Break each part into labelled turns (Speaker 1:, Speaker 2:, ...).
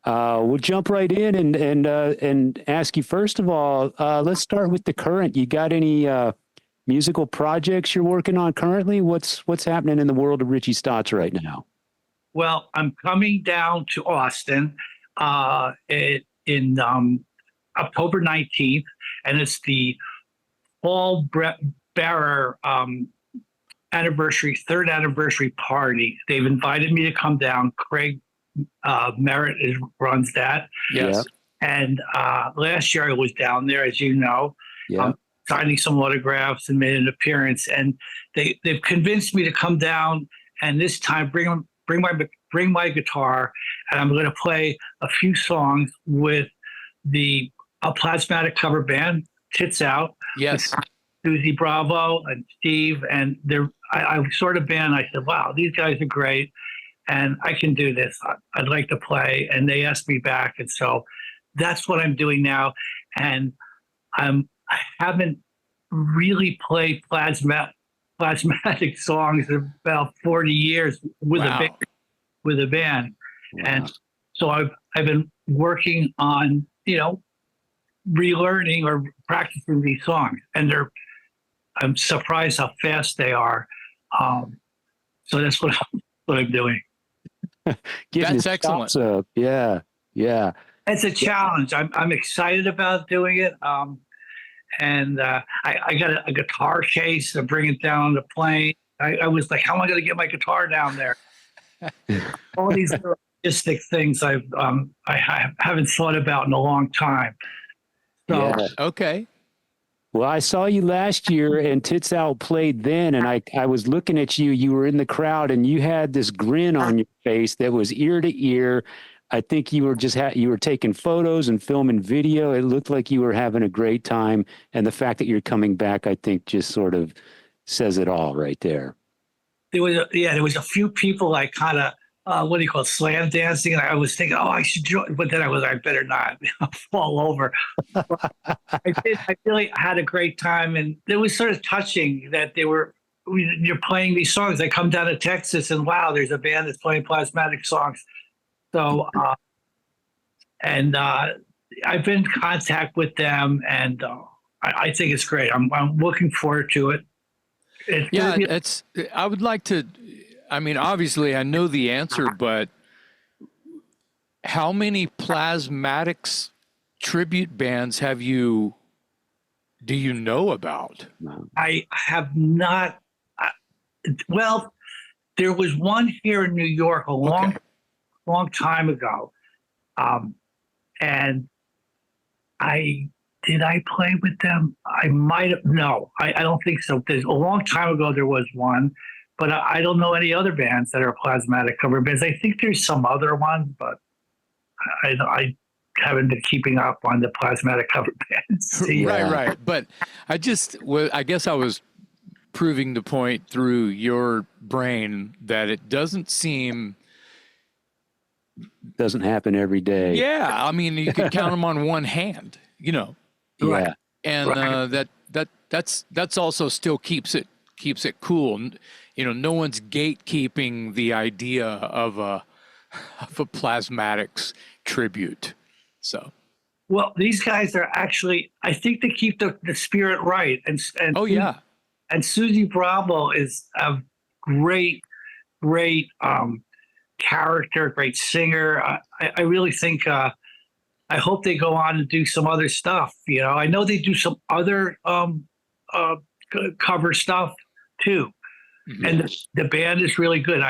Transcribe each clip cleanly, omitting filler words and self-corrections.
Speaker 1: We'll jump right in and ask you first of all. Let's start with the current. You got any musical projects you're working on currently? What's happening in the world of Richie Stotts right now?
Speaker 2: Well, I'm coming down to Austin in October 19th, and it's the Paul Bearer anniversary, third anniversary party. They've invited me to come down. Craig Merritt runs that.
Speaker 1: Yes.
Speaker 2: And last year I was down there, as you know, signing some autographs and made an appearance. And they've convinced me to come down and this time bring my guitar, and I'm going to play a few songs with a Plasmatic cover band, Tits Out.
Speaker 1: Yes.
Speaker 2: Susie Bravo and Steve, and I sort of been. I said, "Wow, these guys are great, and I can do this. I'd like to play." And they asked me back, and so that's what I'm doing now. And I haven't really played plasmatic songs in about 40 years with a band.
Speaker 1: Wow.
Speaker 2: And so I've been working on relearning or practicing these songs, and I'm surprised how fast they are. So that's what I'm doing.
Speaker 1: That's excellent. Yeah.
Speaker 2: It's a challenge. I'm excited about doing it. And I got a guitar case to bring it down the plane. I was like, how am I going to get my guitar down there? All these logistic things I haven't thought about in a long time. So,
Speaker 1: yeah.
Speaker 3: Okay.
Speaker 1: Well, I saw you last year and Tits Out played then, and I was looking at you. You were in the crowd and you had this grin on your face that was ear to ear. I think you were you were taking photos and filming video. It looked like you were having a great time. And the fact that you're coming back, I think just sort of says it all right there.
Speaker 2: There was a few people like kind of, what do you call it, slam dancing. And I was thinking, oh, I should join. But then I better not fall over. I really had a great time. And it was sort of touching that you're playing these songs. I come down to Texas and wow, there's a band that's playing Plasmatic songs. So, I've been in contact with them, and I think it's great. I'm looking forward to it.
Speaker 3: I would like to. I mean, obviously, I know the answer, but how many Plasmatics tribute bands do you know about?
Speaker 2: I have not. Well, there was one here in New York a long time ago, and did I play with them? I might have. No, I don't think so. There's a long time ago there was one, but I don't know any other bands that are Plasmatic cover bands. I think there's some other ones, but I haven't been keeping up on the Plasmatic cover bands.
Speaker 3: Right. But I guess I was proving the point through your brain that it doesn't
Speaker 1: happen every day.
Speaker 3: Yeah, I mean, you can count them on one hand,
Speaker 1: Yeah,
Speaker 3: and that's also still keeps it cool. No one's gatekeeping the idea of a Plasmatics tribute. So,
Speaker 2: well, these guys are actually, I think they keep the spirit right, and and Susie Bravo is a great character, great singer. I really think I hope they go on and do some other stuff. I know they do some other cover stuff too, and the band is really good.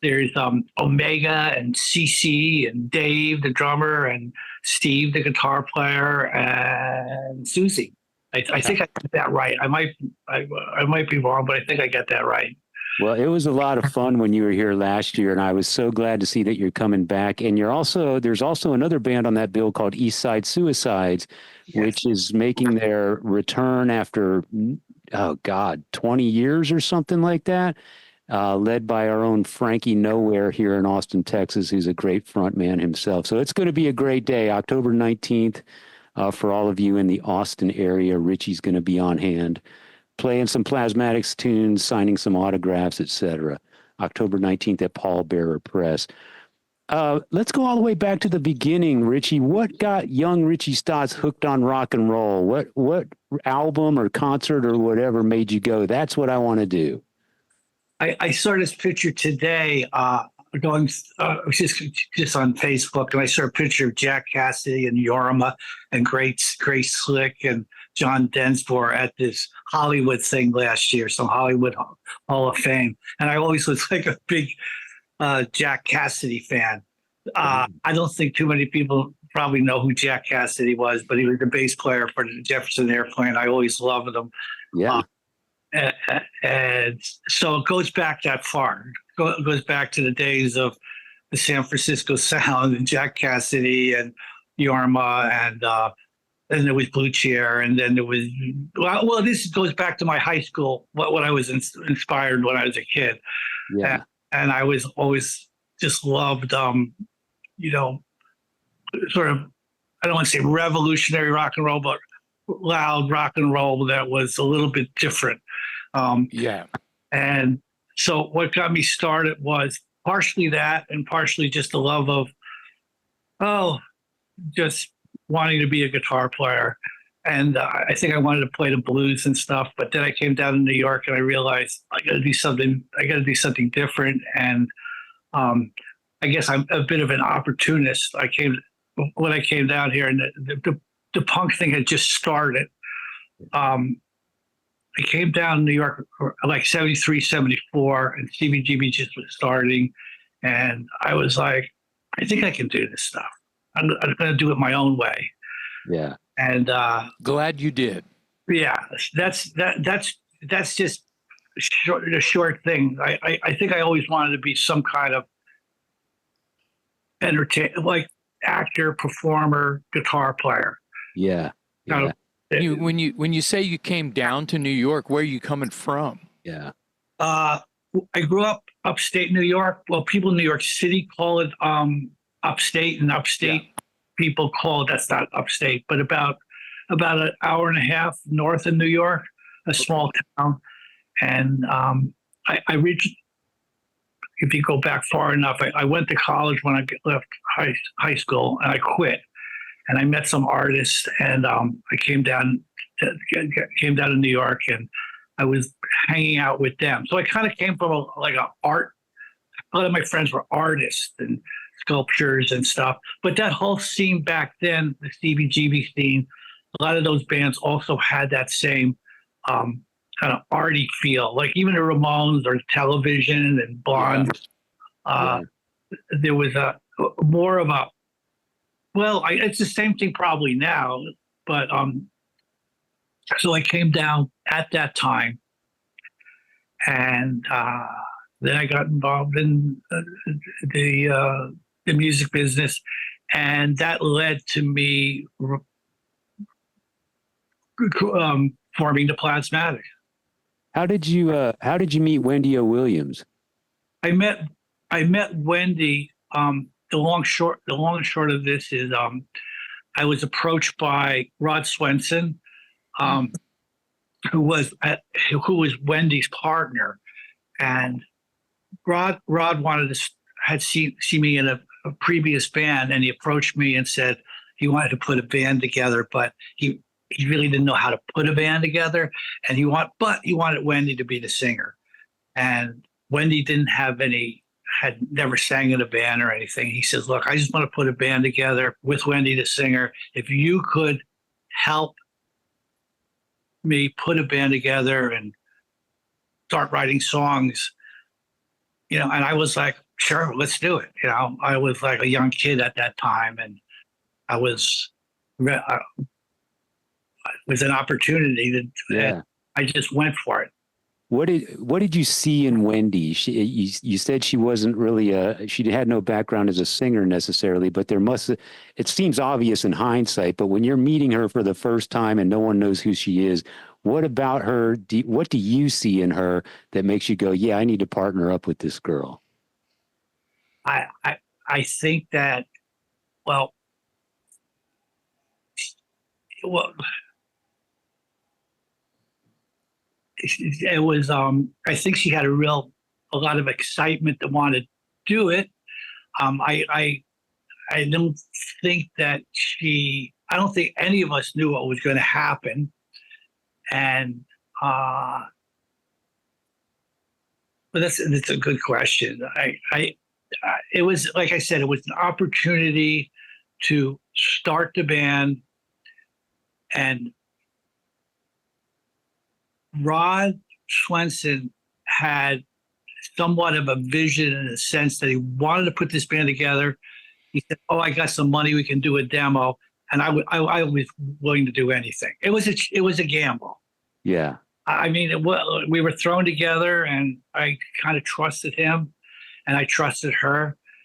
Speaker 2: There's Omega and CC and Dave the drummer and Steve the guitar player and Susie. I think I got that right. I might be wrong, but I think I got that right.
Speaker 1: Well, it was a lot of fun when you were here last year, and I was so glad to see that you're coming back. And there's also another band on that bill called East Side Suicides, which is making their return after, 20 years or something like that, led by our own Frankie Nowhere here in Austin, Texas, who's a great front man himself. So it's going to be a great day, October 19th, for all of you in the Austin area. Richie's going to be on hand, playing some Plasmatics tunes, signing some autographs, etc. October 19th at Paul Bearer Press. let's go all the way back to the beginning, Richie. What got young Richie Stotts hooked on rock and roll? What album or concert or whatever made you go, that's what I want to do?
Speaker 2: I saw this picture today, going just on Facebook, and I saw a picture of Jack Cassidy and Yorma and Grace Slick and John Densmore at this Hollywood thing last year, some Hollywood Hall of Fame, and I always was like a big Jack Cassidy fan. I don't think too many people probably know who Jack Cassidy was, but he was the bass player for the Jefferson Airplane. I always loved him.
Speaker 1: Yeah.
Speaker 2: And so it goes back that far. It goes back to the days of the San Francisco Sound and Jack Cassidy and Yorma, and there was Blue Cheer, and then there was well, this goes back to my high school. What I was inspired when I was a kid,
Speaker 1: Yeah.
Speaker 2: and I was always just loved, sort of, I don't want to say revolutionary rock and roll, but loud rock and roll that was a little bit different.
Speaker 3: Yeah.
Speaker 2: And so what got me started was partially that, and partially just the love of, just wanting to be a guitar player. And I think I wanted to play the blues and stuff, but then I came down to New York and I realized I got to do something different. And I guess I'm a bit of an opportunist. When I came down here, and the punk thing had just started. I came down to New York like 73, 74, and CBGB just was starting. And I was like, I think I can do this stuff. I'm going to do it my own way.
Speaker 1: Yeah.
Speaker 2: And
Speaker 3: Glad you did.
Speaker 2: yeah, that's just a short thing. I think I always wanted to be some kind of like actor, performer, guitar player.
Speaker 1: Yeah.
Speaker 2: Kind
Speaker 1: Yeah.
Speaker 2: of,
Speaker 3: When you say you came down to New York, where are you coming from?
Speaker 1: Yeah.
Speaker 2: I grew up upstate New York. Well, people in New York City call it upstate, and upstate people call it, that's not upstate, but about an hour and a half north of New York, a small town. And I reached, if you go back far enough, I went to college when I left high school, and I quit. And I met some artists, and I came down to New York, and I was hanging out with them. So I kind of came from a lot of my friends were artists and sculptures and stuff. But that whole scene back then, the CBGB scene, a lot of those bands also had that same kind of arty feel. Like even the Ramones or Television and Blonde.
Speaker 1: Yeah.
Speaker 2: There was more of a, well, it's the same thing probably now, but so I came down at that time, and then I got involved in the music business, and that led to me forming the Plasmatics.
Speaker 1: How did you meet Wendy O. Williams?
Speaker 2: I met Wendy. The long and short of this is I was approached by Rod Swenson, who was Wendy's partner, and Rod wanted to had see me in a previous band, and he approached me and said he wanted to put a band together, but he really didn't know how to put a band together, and he wanted Wendy to be the singer, and Wendy had never sang in a band or anything. He says, look, I just want to put a band together with Wendy the singer. If you could help me put a band together and start writing songs, and I was like, sure, let's do it. I was like a young kid at that time, and it was an opportunity that I just went for it.
Speaker 1: What did you see in Wendy? You said she wasn't really she had no background as a singer necessarily, but it seems obvious in hindsight, but when you're meeting her for the first time and no one knows who she is, what about her? What do you see in her that makes you go, yeah, I need to partner up with this girl?
Speaker 2: I think that, well, it was I think she had a lot of excitement to want to do it. I don't think that I don't think any of us knew what was going to happen. And, but that's a good question. It was, like I said, it was an opportunity to start the band, and Rod Swenson had somewhat of a vision in the sense that he wanted to put this band together. He said, "Oh, I got some money. We can do a demo." And I was willing to do anything. It was a gamble.
Speaker 1: Yeah.
Speaker 2: I mean, we were thrown together, and I kind of trusted him, and I trusted her.